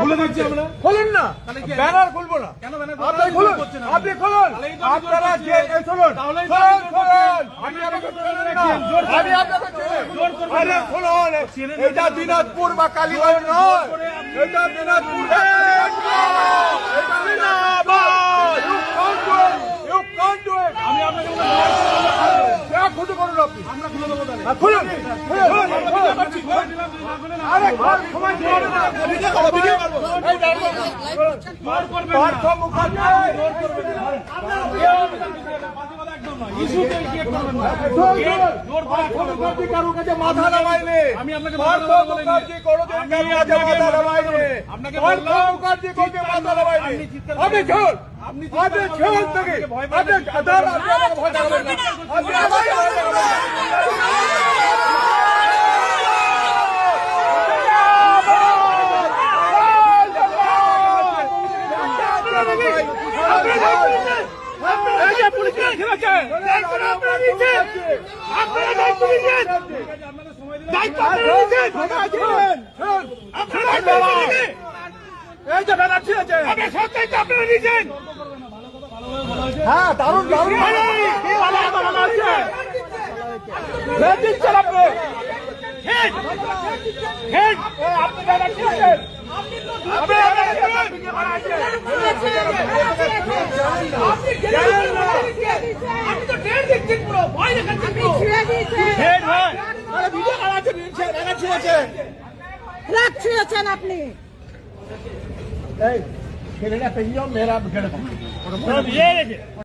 খুলে দিচ্ছি আমরা। খুলুন না, ব্যানার খুলবো না। কেন ব্যানার আপনি খুলুন, আপনি খুলুন। আপনারা যে শুনুন, খুলুন, খুলুন। আমি আপনাকে ছেড়ে না। আমি আপনাকে ছেড়ে আরে খুলুন। এটা দিনাজপুর বা কালীগঞ্জ নয়, এটা দিনাজপুর। এটা জিন্দাবাদ। You can't do it. আমি আপনাকে যা খুশি করুন আপনি। আমরা খুলে দেবো তাহলে। খুলুন, খুলুন। আরে ঘর সময় দিও না। ভিডিও করো, ভিডিও করব। এই দেখো। জোর করবেন না। পার্থ মুখার্জি। জোর করবেন না। একদম না। ইস্যুতে ক্রিয়েট করবেন না। জোর করে পার্থ মুখার্জি কারো কাছে মাথা নামায়নি। আমি আপনাকে পার্থ মুখার্জি কোনোদিন কারো কাছে মাথা নামায়নি। পার্থ মুখার্জি কাউকে মাথা নামায়নি। আপনি ঝোল, আপনি ঝোল থেকে আপনি আধার আপনারা ভয় দেখাবেন না। আপনি আমাকে ভয় দেখাবেন না। হ্যাঁ, দারুণ দারুণ দিচ্ছেন আপনি। আপনি ব্যানার ছিলেন। রাখছিয়েছেন আপনি। এই ছেলেটা পেয়ে যাও মেয়েরা